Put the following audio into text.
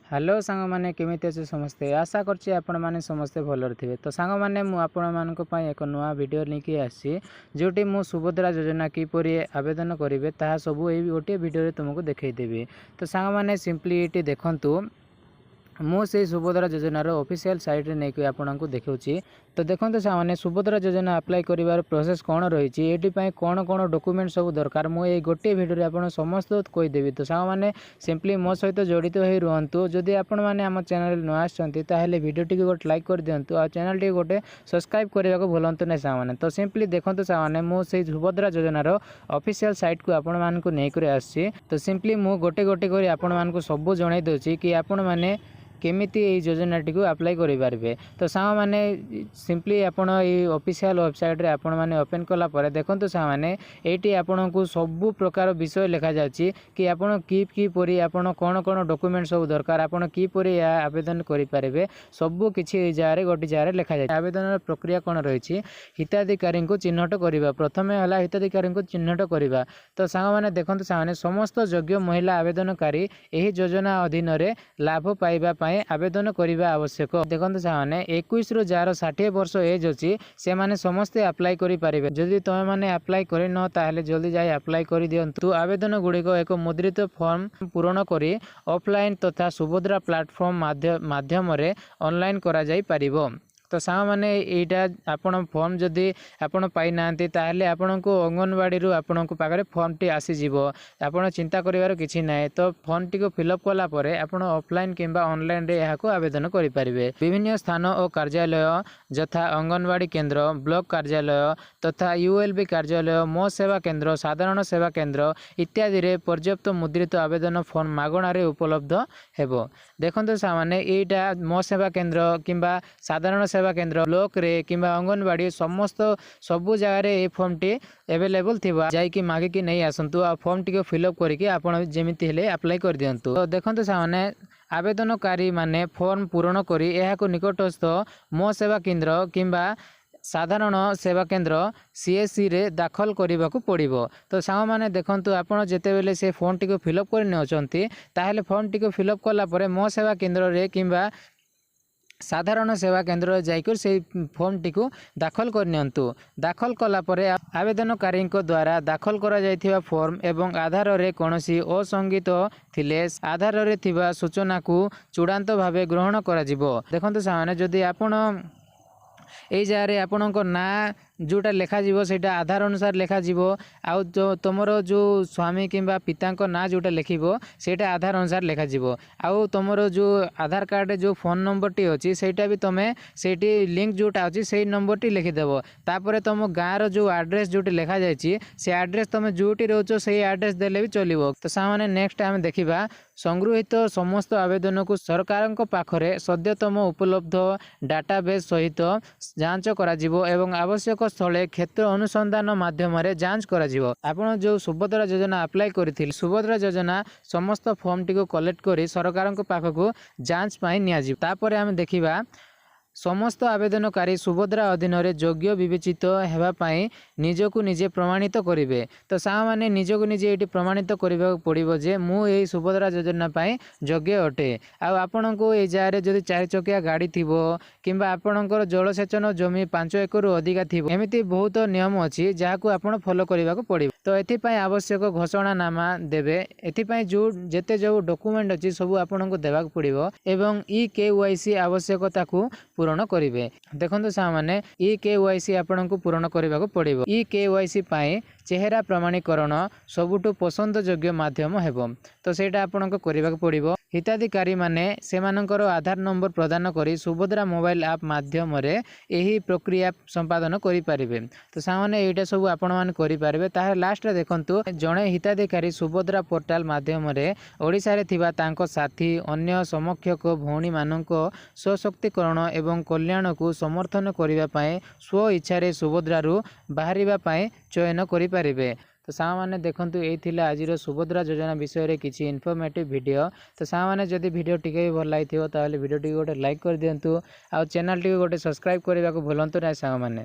Hello सांग मैंने केमी अच्छे समस्ते आशा करछि आपण माने समस्ते भलर थे। तो सांग मैंने मुझे एक नुआ वीडियो लेकिन आसी जोटी मु सुभद्रा योजना किपर आवेदन करेंगे ताहा सबू ये गोटे वीडियो तुमको देखईदेवी। तो सांग मैंने सिंपली ये देखूँ मुझे सुभद्रा योजनार ऑफिशियल साइट रे नहीं आपको देखा। तो देखो सामान्य सुभद्रा योजना अप्लाई करिवार प्रोसेस कौन रही ये कौन कौन डॉक्यूमेंट सब दरकार मुझे गोटे वीडियो आप समस्त कहीदेवी। तो सामान्य सिंपली मो सहित जड़ित हो रुहतु। जदि आपण मैंने आम चैनल नुआ आसते वीडियो टी गोटे लाइक कर दिंतु आ चैनल टी गोटे सब्सक्राइब करने को भूलु ना सामान्य। तो सिंपली देखो सामान्य मुझे सुभद्रा योजनार ऑफिशियल साइट को आपण मानक नहीं आसी। तो सिंपली मुझे गोटे गोटे कर आपण मानक सब जणाई दूसरी कि आपण मैंने केमिति योजना टी को अप्लाई करें। तो सांग मैंने सिंपली आपण ये ऑफिशियल वेबसाइट रे आपण मैंने ओपन कला पर देखो सामान्य ये आपन को सबू प्रकार विषय लिखा जाची कि आपन किपरि आपन कौन कौन डॉक्यूमेंट सब दरकार आपन किपरि आवेदन करें सबू किसी जगह गोटे जगह लिखा जाए। आवेदन प्रक्रिया कौन रही हिताधिकारी को चिन्हट करवा प्रथम है हिताधिकारी को चिन्हट करवा। तो सांग मैंने देखो सामान्य समस्त योग्य महिला आवेदनकारी यही योजना अधीन लाभ पाइबा आवेदन करने आवश्यक। देखो सामान्य 21 रु जार 60 वर्ष एज अच्छी से माने समस्ते अप्लाई करें। जदि तुम मैंने अप्लाई कर न ताहले जल्दी जाए अप्लाई कर दिंतु। आवेदन गुड़िक एक मुद्रित फॉर्म पूरण कर ऑफलाइन तथा सुभद्रा प्लेटफॉर्म माध्यम ऑनलाइन करा जाई परिबो। तो सांग मैंने यहाँ आपड़ फॉर्म जदि आपड़ पाई ना ताहले आपण को अंगनवाड़ी आपण को पाखे फॉर्म टी आसीज आपड़ चिंता करिवार किछि ना। तो फॉर्म टी को फिलअप कला परे आपण ऑफलाइन किंबा ऑनलाइन रे यहाँ आवेदन करें। विभिन्न स्थान और कार्यालय यथा अंगनवाड़ी केन्द्र ब्लॉक कार्यालय तथा यूएलबी कार्यालय मो सेवा केन्द्र साधारण सेवा केन्द्र इत्यादि रे पर्याप्त मुद्रित आवेदन फॉर्म मागणार उपलब्ध हेबो। देखो सामान्य यहाँ मो सेवा केन्द्र किंबा साधारण सेवा केन्द्र ब्लॉक रे किंबा अंगनवाड़ी समस्त सबू जगह ये फॉर्म टी एवेलेबल थी जाकि मागिकी नहीं आसतु आ फॉर्म टी को फिलअप करके आपड़ जमीती हेले अप्लाई कर दिंतु। तो देखो सामान्य आवेदनकारी माने फॉर्म पूरण करी एहाको निकटस्थ मो सेवा केन्द्र किंबा साधारण सेवा केन्द्र सीएससी रे दाखल करने को पड़ो। तो सांग मैंने देखूँ आपड़ जितेबले से फॉर्म टी को फिलअप करते ताहले फॉर्म टी को फिलअप कलापर मो सेवा केन्द्र रे किंबा साधारण सेवा केन्द्र जाकर से फॉर्म टी को दाखल करनियंतु। दाखल कला परे आवेदनकारी द्वारा दाखल करा जायथिबा फॉर्म एवं आधार रे कोनोसी असंगीत थिले आधार रे थिबा सूचना को चूड़ांत भावे ग्रहण करा जिवो। देखंतु सामान्य जदि आपण ए जगह आपणक ना जोटा लिखा सेटा आधार अनुसार लिखा आउ जो तुमर जो स्वामी किंबा पिता ना जोटा लिखो सेटा आधार अनुसार लिखा आउ तुमर जो आधार कार्ड जो फोन नंबर टी अच्छी सेटा भी तुम्हें सेठी लिंक जोटा अच्छी से नंबर टी लिखिदेव। तापर तुम गाँव जो एड्रेस जो लिखा जाए से एड्रेस तुम जोटी रोच से एड्रेस देले भी चलो। तो सामान्य नेक्स्ट आम देखा संगृहित समस्त आवेदन को सरकार पाखरे सद्यतम उपलब्ध डाटाबेस सहित जांच करा एवं आवश्यक स्थले क्षेत्र अनुसंधान माध्यम जांच करा आपन जो सुभद्रा योजना अप्लाई करथिल सुभद्रा योजना समस्त फॉर्म टी को कलेक्ट करी सरकार पाखक जांच पाई निया जिवो। तापर आम देखिबा समस्त आवेदनकारी सुभद्रा अधीन योग्य विवेचित होगापाई निजको निजे प्रमाणित करेंगे। तो सांग मैंने निजको निजे ये प्रमाणित करने पड़ो जे मुझे सुभद्रा योजना योग्य अटे। आपण को ये जगह जब 4 चकिया गाड़ी थी कि आपणकर जलसेचन जमी 5 एकड़ अधिका थी एमती बहुत नियम अच्छी जहाँ आप फॉलो करने को पड़ो। तो ये आवश्यक घोषणानामा देवे एपाई जो जेते जो डॉक्यूमेंट अच्छी सब आपन को देवाक पड़ो एवं EKYC आवश्यकता को पूरण करेंगे। देखो सामान्य EKYC आपन को पूरण करने को पड़ो। EKYC पाई चेहरा प्रमाणीकरण सबुठु पसंद योग्य माध्यम हेबो। तो सेटा आपन को करने को पड़ो। हिताधिकारी माने सेमानकर आधार नंबर प्रदान करी सुभद्रा मोबाइल ऐप माध्यम यही प्रक्रिया संपादन करें। तो सामान्य यहाँ सब आपण मैंने करेंगे। ताहे लास्ट देखंतु जड़े हिताधिकारी सुभद्रा पोर्टाल माध्यम ओडिशा रे थिबा तांको साथी अन्य समकक्ष भौणी मानक सशक्तिकरण एवं कल्याण को समर्थन करने स्व इच्छा सुभद्रारू बाहर चयन करें। तो सांग मैंने देखंतु ये थिला आज सुभद्रा योजना विषय रे किछि इनफॉर्मेटिव वीडियो। तो सांग मैंने जदि वीडियो टिके भी भल लगी ताहले वीडियो टी गोटे लाइक कर दिंतु आ चैनल टी गोटे सब्सक्राइब करने को भूलंतु ना सांग मैंने।